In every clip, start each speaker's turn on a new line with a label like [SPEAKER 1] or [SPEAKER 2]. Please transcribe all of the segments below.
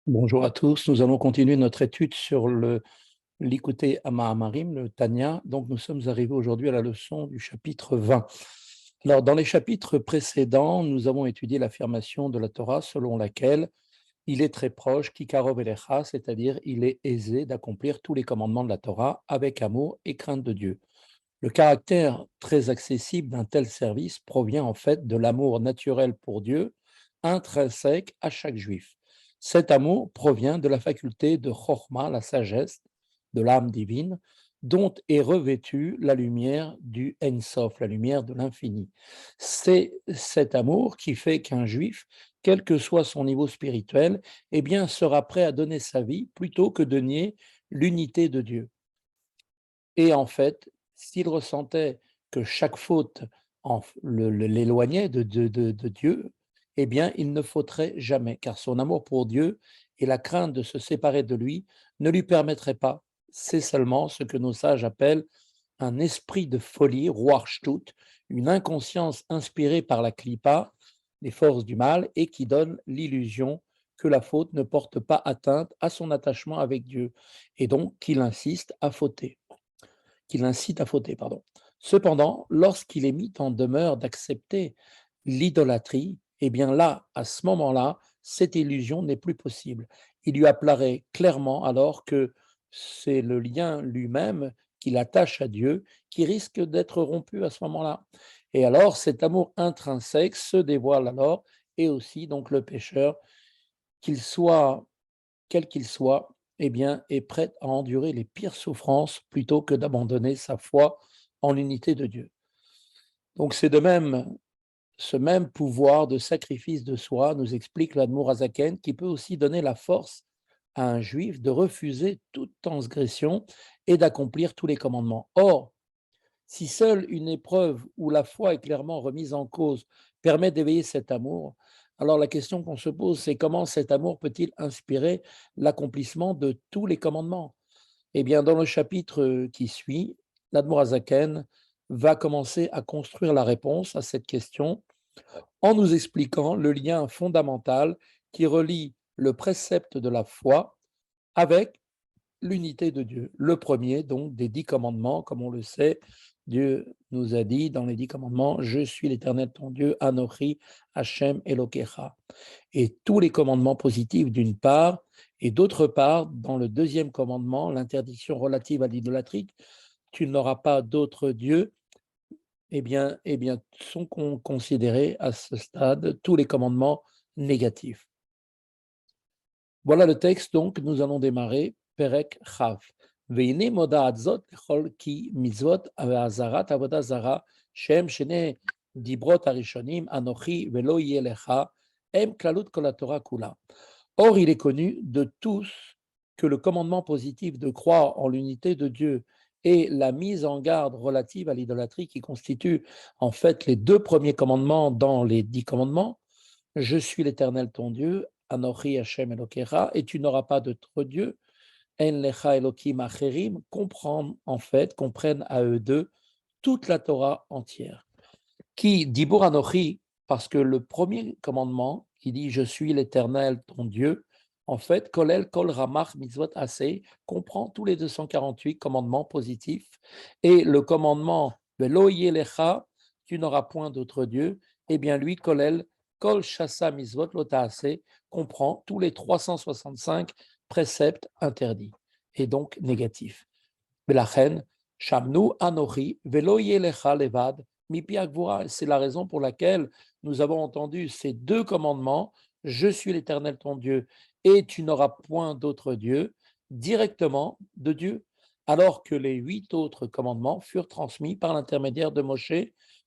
[SPEAKER 1] Bonjour à tous, nous allons continuer notre étude sur le l'Ikutei Amarim, le Tanya. Donc nous sommes arrivés aujourd'hui à la leçon du chapitre 20. Alors dans les chapitres précédents, nous avons étudié l'affirmation de la Torah selon laquelle il est très proche, Kikarov Elecha, c'est-à-dire il est aisé d'accomplir tous les commandements de la Torah avec amour et crainte de Dieu. Le caractère très accessible d'un tel service provient en fait de l'amour naturel pour Dieu, intrinsèque à chaque juif. Cet amour provient de la faculté de Chokhmah, la sagesse, de l'âme divine, dont est revêtue la lumière du Ein Sof, la lumière de l'infini. C'est cet amour qui fait qu'un juif, quel que soit son niveau spirituel, eh bien, sera prêt à donner sa vie plutôt que de nier l'unité de Dieu. Et en fait, s'il ressentait que chaque faute l'éloignait de Dieu, eh bien, il ne fauterait jamais, car son amour pour Dieu et la crainte de se séparer de lui ne lui permettraient pas. C'est seulement ce que nos sages appellent un esprit de folie, Ruach, une inconscience inspirée par la klipa, les forces du mal, et qui donne l'illusion que la faute ne porte pas atteinte à son attachement avec Dieu, et donc qu'il insiste à fauter qui l'incite à fauter. Pardon. Cependant, lorsqu'il est mis en demeure d'accepter l'idolâtrie, eh bien là, à ce moment-là, cette illusion n'est plus possible. Il lui apparaît clairement alors que c'est le lien lui-même qui l'attache à Dieu qui risque d'être rompu à ce moment-là. Et alors, cet amour intrinsèque se dévoile alors, et aussi donc le pécheur, qu'il soit quel qu'il soit, eh bien, est prêt à endurer les pires souffrances plutôt que d'abandonner sa foi en l'unité de Dieu. Donc c'est de même, ce même pouvoir de sacrifice de soi, nous explique l'Admour Azaken, qui peut aussi donner la force à un juif de refuser toute transgression et d'accomplir tous les commandements. Or, si seule une épreuve où la foi est clairement remise en cause permet d'éveiller cet amour, alors la question qu'on se pose, c'est comment cet amour peut-il inspirer l'accomplissement de tous les commandements? Eh bien, dans le chapitre qui suit, l'Admorazaken va commencer à construire la réponse à cette question en nous expliquant le lien fondamental qui relie le précepte de la foi avec l'unité de Dieu. Le premier, donc, des 10 commandements, comme on le sait, Dieu nous a dit dans les 10 commandements, je suis l'Éternel ton Dieu, Anochi, Hachem, Elokecha. Et tous les commandements positifs d'une part, et d'autre part, dans le deuxième commandement, l'interdiction relative à l'idolâtrie, tu n'auras pas d'autre Dieu, eh bien, sont considérés à ce stade tous les commandements négatifs. Voilà le texte, donc, nous allons démarrer, Perek Chav. והנה מודעת זאת לכל כי מצוות והאזהרת עבודה זרה, שהם שני דיברות הראשונים, אנוכי ולא יהיה לך, הם כללות כל התורה כולה. Or, il est connu de tous que le commandement positif de croire en l'unité de Dieu et la mise en garde relative à l'idolâtrie qui constituent en fait les deux premiers commandements dans les 10 commandements, je suis l'Éternel ton Dieu, Anochi Hashem Elokecha, et tu n'auras pas d'autre Dieu, En lecha Elokim Acherim, comprennent à eux deux toute la Torah entière. Qui, Dibur Anochi, parce que le premier commandement, qui dit je suis l'Éternel ton Dieu, en fait, Kolel Kol Ramach Mitzvot Aseh, comprend tous les 248 commandements positifs, et le commandement Velo Yelecha, tu n'auras point d'autre Dieu, eh bien lui, Kolel Kol Shasa Mitzvot Lotaase, comprend tous les 365 préceptes interdits, et donc négatifs. Belachen, Shamnu Anochi, Velo Yelecha Levad, Mipi Agvura. C'est la raison pour laquelle nous avons entendu ces deux commandements, je suis l'Éternel ton Dieu, et tu n'auras point d'autre Dieu, directement de Dieu, alors que les 8 autres commandements furent transmis par l'intermédiaire de Moshe,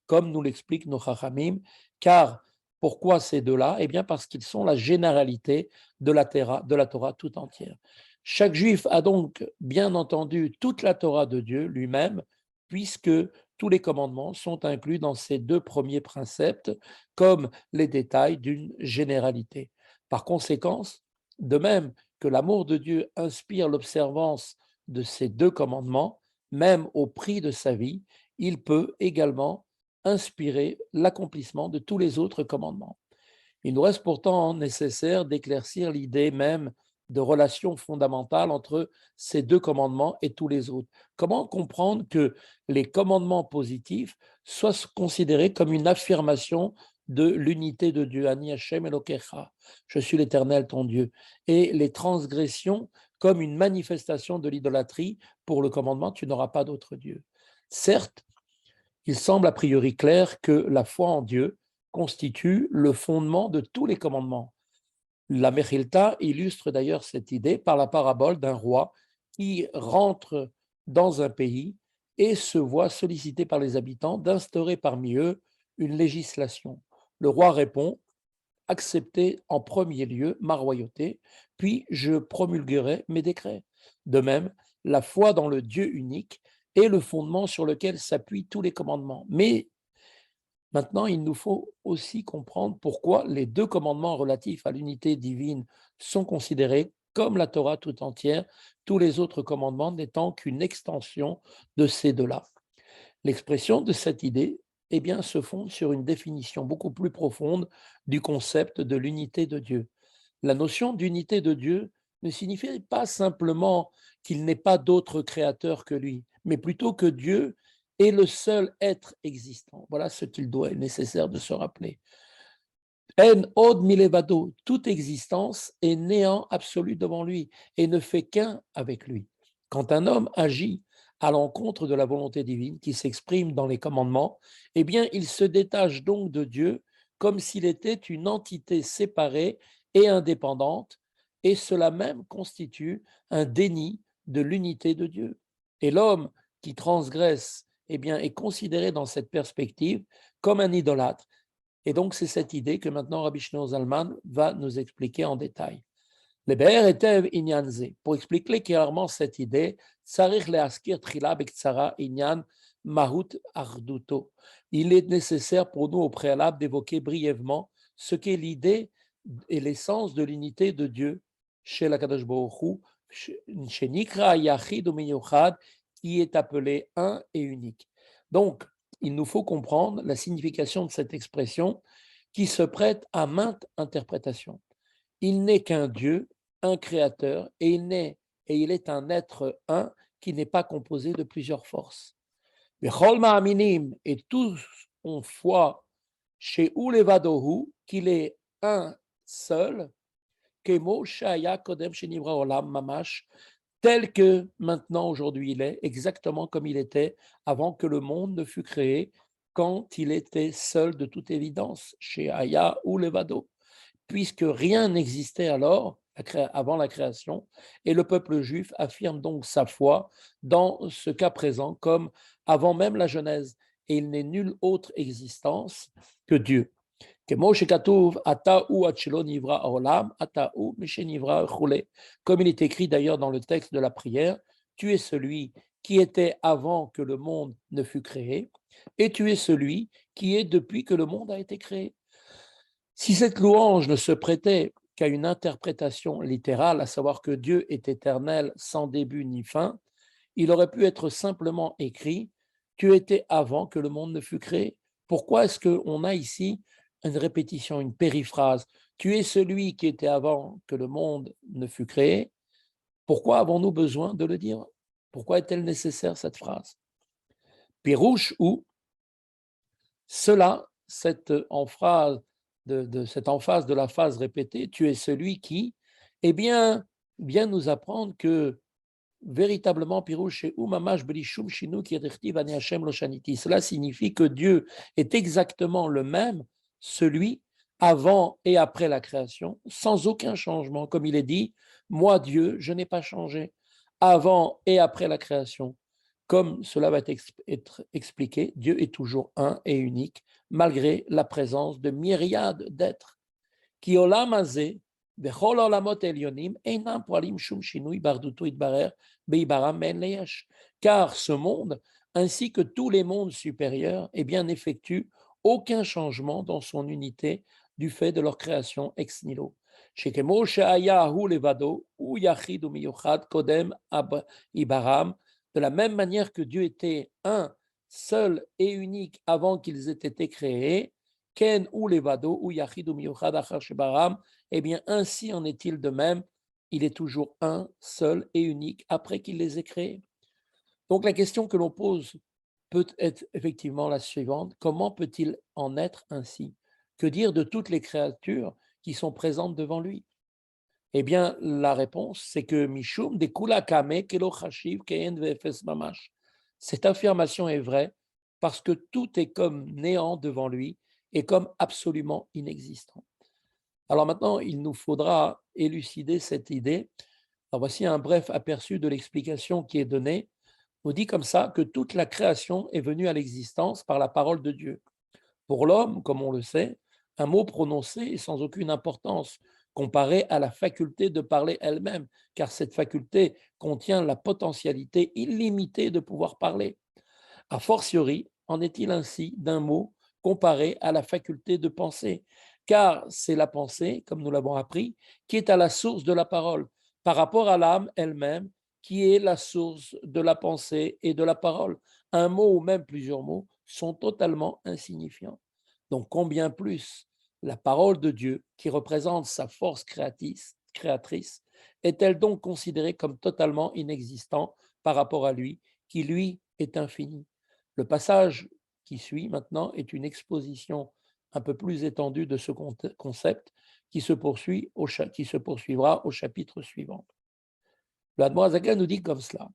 [SPEAKER 1] comme nous l'expliquent nos Chachamim, car pourquoi ces deux-là? Eh bien parce qu'ils sont la généralité de la Torah tout entière. Chaque juif a donc bien entendu toute la Torah de Dieu lui-même, puisque tous les commandements sont inclus dans ces deux premiers préceptes comme les détails d'une généralité. Par conséquent, de même que l'amour de Dieu inspire l'observance de ces deux commandements, même au prix de sa vie, il peut également inspirer l'accomplissement de tous les autres commandements. Il nous reste pourtant nécessaire d'éclaircir l'idée même de relation fondamentale entre ces deux commandements et tous les autres. Comment comprendre que les commandements positifs soient considérés comme une affirmation de l'unité de Dieu, Ani Hashem Elokecha, je suis l'Éternel ton Dieu, et les transgressions comme une manifestation de l'idolâtrie pour le commandement, tu n'auras pas d'autre Dieu. Certes, il semble a priori clair que la foi en Dieu constitue le fondement de tous les commandements. La Mechilta illustre d'ailleurs cette idée par la parabole d'un roi qui rentre dans un pays et se voit sollicité par les habitants d'instaurer parmi eux une législation. Le roi répond: acceptez en premier lieu ma royauté, puis je promulguerai mes décrets. De même, la foi dans le Dieu unique est le fondement sur lequel s'appuient tous les commandements. Mais maintenant, il nous faut aussi comprendre pourquoi les deux commandements relatifs à l'unité divine sont considérés comme la Torah tout entière, tous les autres commandements n'étant qu'une extension de ces deux-là. L'expression de cette idée, eh bien, se fonde sur une définition beaucoup plus profonde du concept de l'unité de Dieu. La notion d'unité de Dieu ne signifie pas simplement qu'il n'est pas d'autre créateur que lui, mais plutôt que Dieu est le seul être existant. Voilà ce qu'il doit être nécessaire de se rappeler. En od milevado, toute existence est néant absolu devant lui et ne fait qu'un avec lui. Quand un homme agit à l'encontre de la volonté divine qui s'exprime dans les commandements, eh bien, il se détache donc de Dieu comme s'il était une entité séparée et indépendante, et cela même constitue un déni de l'unité de Dieu. Et l'homme qui transgresse, eh bien, est considéré dans cette perspective comme un idolâtre. Et donc, c'est cette idée que maintenant Rabbi Shneor Zalman va nous expliquer en détail. Le Be'er Etev Inyan Ze. Pour expliquer clairement cette idée, Tsarich le'askir trila bektsara inyan mahut arduto. Il est nécessaire pour nous au préalable d'évoquer brièvement ce qu'est l'idée et l'essence de l'unité de Dieu chez la Kadosh Baruch Hu, chez Nikra Yachid ou Miyuchad, qui est appelé un et unique. Donc, il nous faut comprendre la signification de cette expression qui se prête à maintes interprétations. Il n'est qu'un Dieu, un créateur, et il est un être un qui n'est pas composé de plusieurs forces. Et tous ont foi chez Ulevadohu qu'il est un seul, Kemo Shaya Kodem Shenivra Olam Mamash, tel que maintenant aujourd'hui il est, exactement comme il était avant que le monde ne fût créé, quand il était seul de toute évidence, chez Aya ou Levado, puisque rien n'existait alors avant la création, et le peuple juif affirme donc sa foi dans ce cas présent comme avant même la Genèse, et il n'est nulle autre existence que Dieu. Comme il est écrit d'ailleurs dans le texte de la prière, tu es celui qui était avant que le monde ne fût créé, et tu es celui qui est depuis que le monde a été créé. Si cette louange ne se prêtait qu'à une interprétation littérale, à savoir que Dieu est éternel sans début ni fin, il aurait pu être simplement écrit: tu étais avant que le monde ne fût créé. Pourquoi est-ce qu'on a ici une répétition, une périphrase? Tu es celui qui était avant que le monde ne fût créé. Pourquoi avons-nous besoin de le dire? Pourquoi est-elle nécessaire cette phrase? Pirouche ou cela, cette emphase cette emphase de la phase répétée, tu es celui qui, eh bien, vient nous apprendre que véritablement, Pirouche et Umamash Belishum Shinu Kirechtiv Ani Hashem Loshaniti. Cela signifie que Dieu est exactement le même, celui avant et après la création, sans aucun changement. Comme il est dit, moi Dieu, je n'ai pas changé avant et après la création. Comme cela va être expliqué, Dieu est toujours un et unique, malgré la présence de myriades d'êtres. Ki olam hazeh vechol olamot elyonim einam poalim shum shinui barduto itbarer beibaram ben leyesh. Car ce monde, ainsi que tous les mondes supérieurs, eh bien, n'effectuent aucun changement dans son unité du fait de leur création ex nihilo. Shekemo she'aya hu levado u yachid u miyuchad kodem ibaram. De la même manière que Dieu était un, seul et unique avant qu'ils aient été créés, Ken ou Levado ou Yachid ou Miyuchad Achar Shebaram, eh bien ainsi en est-il de même il est toujours un, seul et unique après qu'il les ait créés. Donc la question que l'on pose peut être effectivement la suivante: comment peut-il en être ainsi? Que dire de toutes les créatures qui sont présentes devant lui? Eh bien, la réponse, c'est que Mishum de kula kame kelo chashiv ke'en ve'efes mamash. Cette affirmation est vraie parce que tout est comme néant devant lui et comme absolument inexistant. Alors maintenant, il nous faudra élucider cette idée. Alors voici un bref aperçu de l'explication qui est donnée. On dit comme ça que toute la création est venue à l'existence par la parole de Dieu. Pour l'homme, comme on le sait, un mot prononcé est sans aucune importance comparé à la faculté de parler elle-même, car cette faculté contient la potentialité illimitée de pouvoir parler. A fortiori, en est-il ainsi d'un mot comparé à la faculté de penser, car c'est la pensée, comme nous l'avons appris, qui est à la source de la parole, par rapport à l'âme elle-même, qui est la source de la pensée et de la parole. Un mot ou même plusieurs mots sont totalement insignifiants. Donc combien plus la parole de Dieu, qui représente sa force créatrice, est-elle donc considérée comme totalement inexistant par rapport à lui, qui lui est infini? Le passage qui suit maintenant est une exposition un peu plus étendue de ce concept qui se poursuivra au chapitre suivant. Le Admorazaken nous dit comme cela: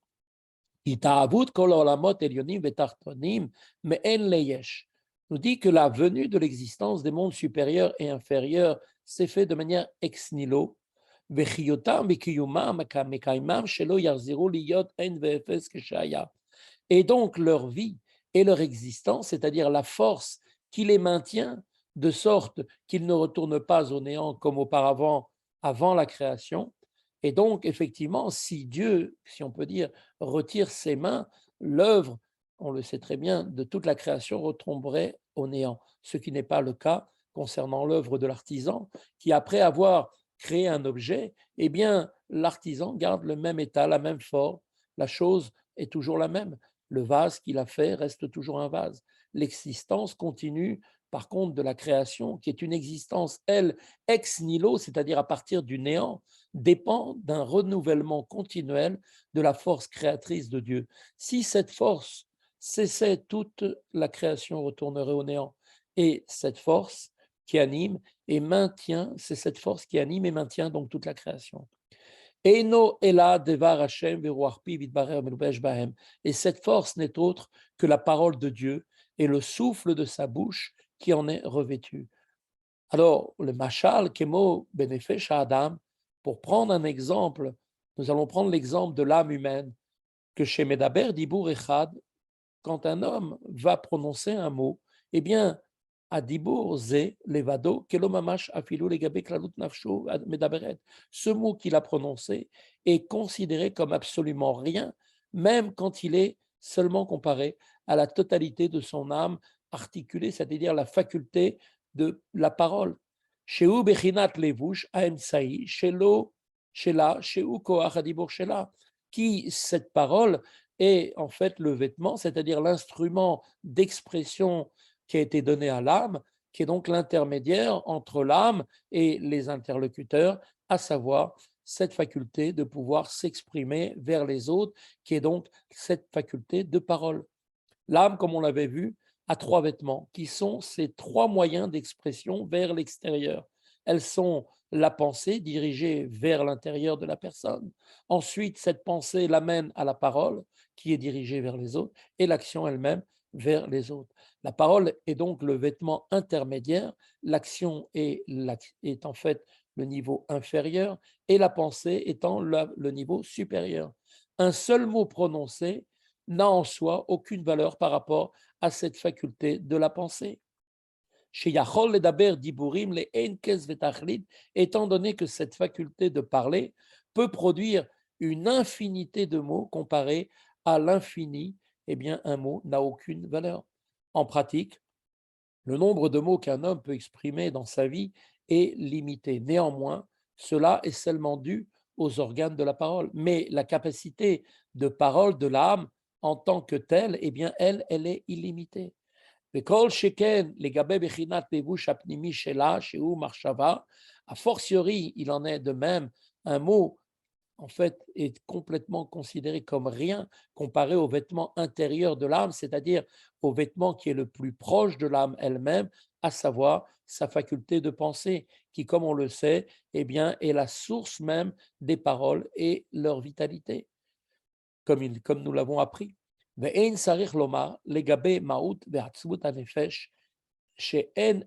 [SPEAKER 1] Itaavut kol olamot elyonim vetartonim me'en leyesh. Nous dit que la venue de l'existence des mondes supérieurs et inférieurs s'est faite de manière ex nihilo. Vechiotam vekiyumam mekaimam shelo yarziru liyot en ve'efes keshaya. Et donc leur vie et leur existence, c'est-à-dire la force qui les maintient, de sorte qu'ils ne retournent pas au néant comme auparavant, avant la création. Et donc, effectivement, si Dieu, si on peut dire, retire ses mains, l'œuvre, on le sait très bien, de toute la création retomberait au néant, ce qui n'est pas le cas concernant l'œuvre de l'artisan, qui, après avoir créé un objet, eh bien, l'artisan garde le même état, la même forme, la chose est toujours la même. Le vase qu'il a fait reste toujours un vase. L'existence continue, par contre, de la création, qui est une existence, elle, ex nihilo, c'est-à-dire à partir du néant, dépend d'un renouvellement continuel de la force créatrice de Dieu. Si cette force cessait, toute la création retournerait au néant. Et cette force qui anime et maintient, c'est cette force qui anime et maintient donc toute la création. Eino ela devar Hashem veruach pi vitbarer melubesh bahem. Et cette force n'est autre que la parole de Dieu et le souffle de sa bouche qui en est revêtu. Alors, le machal kemo benefesh Adam, pour prendre un exemple, nous allons prendre l'exemple de l'âme humaine, que chez Medaber Dibur Echad, quand un homme va prononcer un mot, eh bien, Adibur ze levado kelo mamash afilu legabe klalut nafshu medaberet. Ce mot qu'il a prononcé est considéré comme absolument rien, même quand il est seulement comparé à la totalité de son âme articulée, c'est-à-dire la faculté de la parole. Sheu bechinat levush aemsaï shelo shela sheu koach adibur shela, qui cette parole est en fait le vêtement, c'est-à-dire l'instrument d'expression qui a été donné à l'âme, qui est donc l'intermédiaire entre l'âme et les interlocuteurs, à savoir cette faculté de pouvoir s'exprimer vers les autres, qui est donc cette faculté de parole. L'âme, comme on l'avait vu, a trois vêtements, qui sont ces trois moyens d'expression vers l'extérieur. Elles sont la pensée dirigée vers l'intérieur de la personne. Ensuite, cette pensée l'amène à la parole, qui est dirigée vers les autres, et l'action elle-même vers les autres. La parole est donc le vêtement intermédiaire, l'action est en fait le niveau inférieur, et la pensée étant le niveau supérieur. Un seul mot prononcé n'a en soi aucune valeur par rapport à cette faculté de la pensée. Étant donné que cette faculté de parler peut produire une infinité de mots comparé à l'infini, eh bien un mot n'a aucune valeur. En pratique, le nombre de mots qu'un homme peut exprimer dans sa vie est limité. Néanmoins, cela est seulement dû aux organes de la parole. Mais la capacité de parole de l'âme en tant que telle, eh bien, elle est illimitée. וכל שכן לגבי בחינת לבוש הפנימי שלה, שהוא מחשבה, a fortiori, il en est de même un mot en fait, est complètement considéré comme rien comparé au vêtement intérieur de l'âme, c'est-à-dire au vêtement qui est le plus proche de l'âme elle-même, à savoir sa faculté de penser, qui, comme on le sait, eh bien, est la source même des paroles et leur vitalité, comme nous l'avons appris. ואין צריך לומר לגבי מהות ועצמות הנפש שאין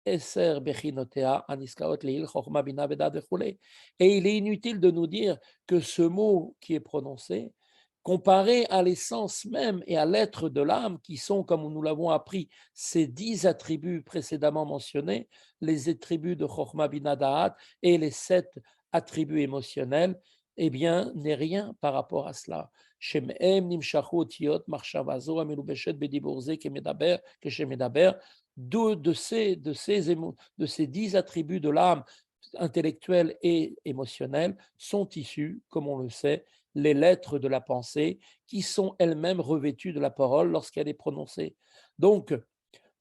[SPEAKER 1] עשר בחינותיה הנזכרות לעיל חוכמה בינה ודעת וכולי. Et il est inutile de nous dire que ce mot qui est prononcé, comparé à l'essence même et à l'être de l'âme, qui sont, comme nous l'avons appris, ces 10 attributs précédemment mentionnés, les attributs de Chokhmah Bina Da'at et les 7 attributs émotionnels, eh bien, n'est rien par rapport à cela. שמהם נמשכו אותיות מחשבה זו המלובשת בדיבור זה כמדבר, כשמדבר, de ces 10 attributs de l'âme intellectuelle et émotionnelle sont issus, comme on le sait, les lettres de la pensée qui sont elles-mêmes revêtues de la parole lorsqu'elle est prononcée. Donc,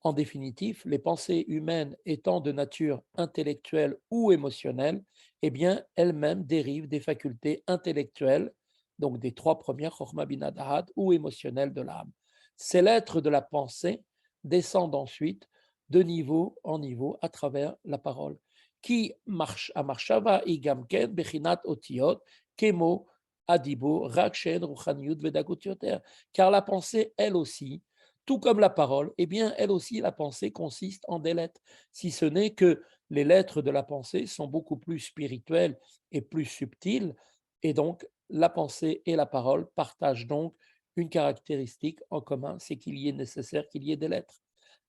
[SPEAKER 1] en définitive, les pensées humaines étant de nature intellectuelle ou émotionnelle, eh bien, elles-mêmes dérivent des facultés intellectuelles, donc des 3 premières, Chokhmah Bina Da'at, ou émotionnelles de l'âme. Ces lettres de la pensée descendent ensuite de niveau en niveau à travers la parole. Qui marche à marshava igamken bechinat otiot kemo adibo rak she'en ruchaniyut vedagut yoter. Car la pensée, elle aussi, tout comme la parole, eh bien, elle aussi, la pensée consiste en des lettres, si ce n'est que les lettres de la pensée sont beaucoup plus spirituelles et plus subtiles, et donc la pensée et la parole partagent donc une caractéristique en commun, c'est qu'il y est nécessaire qu'il y ait des lettres.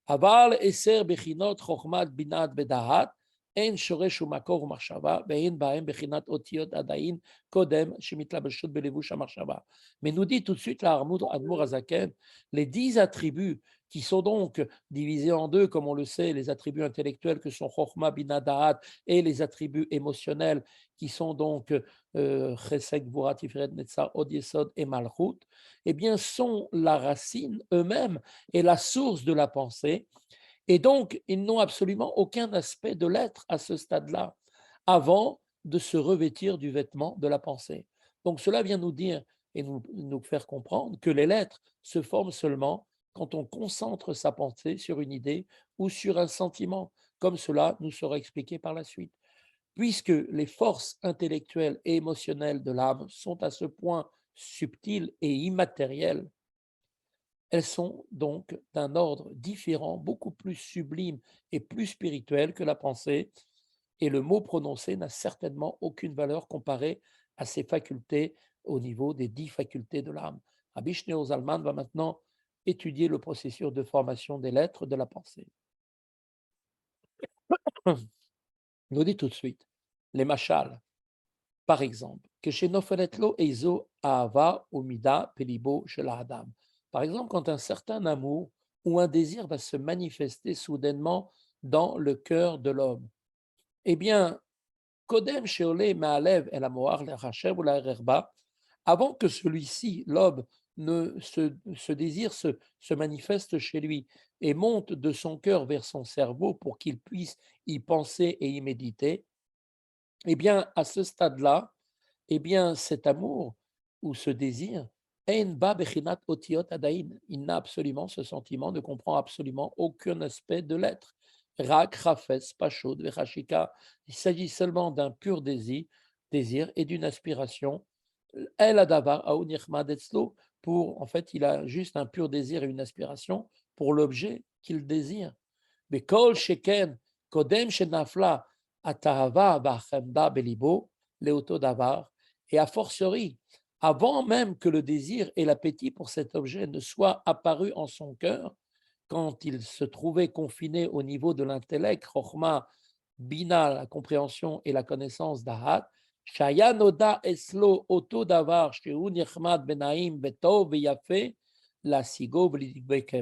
[SPEAKER 1] Aval eser bechinot chokhmat binat bedahat en shoresh umakor umachshava ve'en bahem bechinat otiot adain kodem shemitlabeshut belevush hamachshava. Mais nous dit tout de suite l'Admour Hazaken, les 10 attributs qui sont donc divisés en deux, comme on le sait, les attributs intellectuels que sont Chokhmah, Bina, Da'at, et les attributs émotionnels qui sont donc Chesed, Gvura, Tiferet, Netzar, Od Yesod et Malchut, eh bien, sont la racine eux-mêmes et la source de la pensée. Et donc, ils n'ont absolument aucun aspect de l'être à ce stade-là, avant de se revêtir du vêtement de la pensée. Donc, cela vient nous dire et nous faire comprendre que les lettres se forment seulement quand on concentre sa pensée sur une idée ou sur un sentiment, comme cela nous sera expliqué par la suite. Puisque les forces intellectuelles et émotionnelles de l'âme sont à ce point subtiles et immatérielles, elles sont donc d'un ordre différent, beaucoup plus sublime et plus spirituel que la pensée, et le mot prononcé n'a certainement aucune valeur comparée à ses facultés au niveau des 10 facultés de l'âme. Rabbi Shneur Zalman va maintenant étudier le processus de formation des lettres de la pensée. Il nous dit tout de suite, les machals, par exemple, que chez Nofeletlo Eizo Ahava Umida Pelibo Shel Adam. Par exemple, quand un certain amour ou un désir va se manifester soudainement dans le cœur de l'homme, eh bien, Kodem Sheole Maalev El Amoar Le Hashem ou la Rerba, avant que celui-ci, l'homme, ce désir se manifeste chez lui et monte de son cœur vers son cerveau pour qu'il puisse y penser et y méditer, eh bien, à ce stade-là, eh bien, cet amour ou ce désir, il n'a absolument ce sentiment, ne comprend absolument aucun aspect de l'être. Rak, Rafes, Pachod, Vechashika, il s'agit seulement d'un pur désir et d'une aspiration. El Adavar, Aounichmad Etzlo, en fait, il a juste un pur désir et une aspiration pour l'objet qu'il désire. Mais Kol Sheken, Kodem Shenafla, Atahava, Bachemda, Belibo, Leoto Davar, et a fortiori, avant même que le désir et l'appétit pour cet objet ne soient apparus en son cœur, quand il se trouvait confiné au niveau de l'intellect, Chokhmah, Bina, la compréhension et la connaissance d'Ahat, Shaya Noda Eslo Oto Davar, Shehu Nichmad Benaim Betov Yafe, la Sigo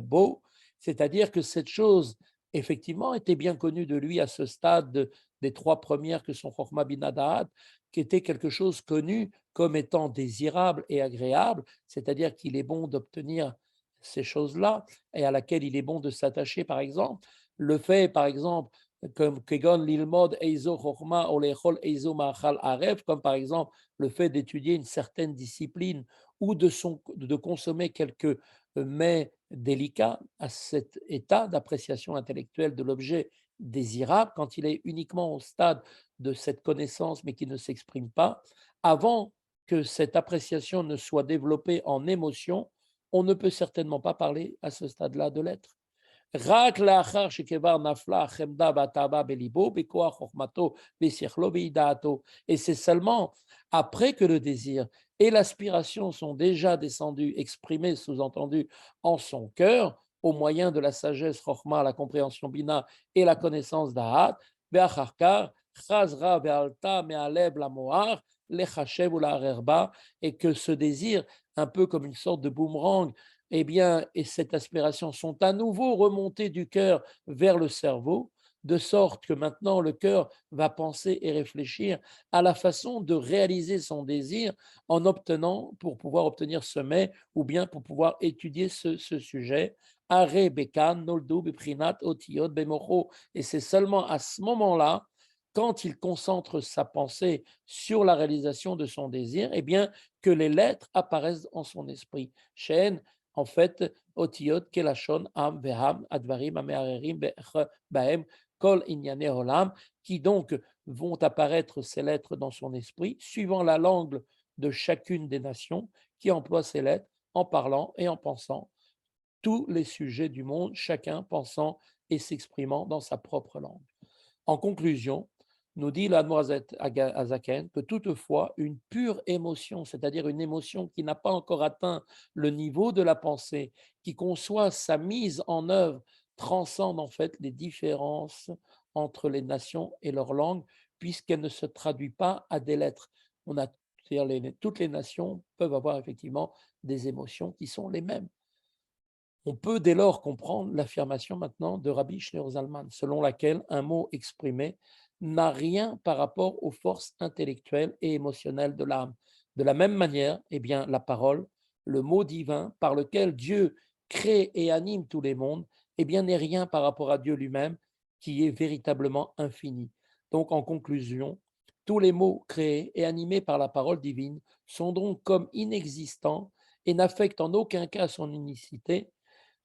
[SPEAKER 1] Bo, c'est-à-dire que cette chose, effectivement, était bien connue de lui à ce stade des 3 premières que sont Chokhmah, Bina, Da'at, qui était quelque chose connu comme étant désirable et agréable, c'est-à-dire qu'il est bon d'obtenir ces choses-là et à laquelle il est bon de s'attacher, par exemple. Le fait, par exemple, comme kegon lilmod eizo chokma ou lechol eizo ma'achal aref, comme par exemple le fait d'étudier une certaine discipline ou de consommer quelques mets délicats à cet état d'appréciation intellectuelle de l'objet désirable, quand il est uniquement au stade de cette connaissance mais qui ne s'exprime pas, avant que cette appréciation ne soit développée en émotion, on ne peut certainement pas parler à ce stade-là de l'être. רק לאחר שכבר נפלה החמדה והתאווה בליבו, בכוח חוכמתו ושכלו וידעתו. Et c'est seulement après que le désir et l'aspiration sont déjà descendus, exprimés, sous-entendus en son cœur, au moyen de la sagesse chokhma, la compréhension bina et la connaissance da'at, ואחר כך חזרה ועלתה מהלב למוח, לחשב ולערער בה, et que ce désir, un peu comme une sorte de boomerang, eh bien, et cette aspiration sont à nouveau remontées du cœur vers le cerveau, de sorte que maintenant le cœur va penser et réfléchir à la façon de réaliser son désir en obtenant, pour pouvoir obtenir ce mets, ou bien pour pouvoir étudier ce sujet. Are bekan noldu beprinat otiyot bemocho. Et c'est seulement à ce moment-là, quand il concentre sa pensée sur la réalisation de son désir, eh bien, que les lettres apparaissent en son esprit. Shen, en fait, otiyot kelashon am veham advarim amearerim bahem kol inyane olam, qui donc vont apparaître ces lettres dans son esprit, suivant la langue de chacune des nations qui emploie ces lettres en parlant et en pensant tous les sujets du monde, chacun pensant et s'exprimant dans sa propre langue. En conclusion, nous dit l'Admorazet Azaken que toutefois une pure émotion, c'est-à-dire une émotion qui n'a pas encore atteint le niveau de la pensée, qui conçoit sa mise en œuvre, transcende en fait les différences entre les nations et leurs langues, puisqu'elle ne se traduit pas à des lettres. On a, toutes les nations peuvent avoir effectivement des émotions qui sont les mêmes. On peut dès lors comprendre l'affirmation maintenant de Rabbi Shneur Zalman, selon laquelle un mot exprimé n'a rien par rapport aux forces intellectuelles et émotionnelles de l'âme. De la même manière, eh bien, la parole, le mot divin par lequel Dieu crée et anime tous les mondes, eh bien, n'est rien par rapport à Dieu lui-même, qui est véritablement infini. Donc, en conclusion, tous les mots créés et animés par la parole divine sont donc comme inexistants et n'affectent en aucun cas son unicité.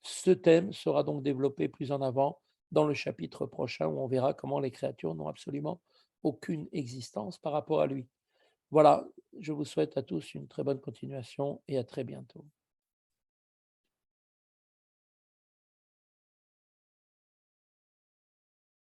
[SPEAKER 1] Ce thème sera donc développé plus en avant dans le chapitre prochain où on verra comment les créatures n'ont absolument aucune existence par rapport à lui. Voilà, je vous souhaite à tous une très bonne continuation et à très bientôt.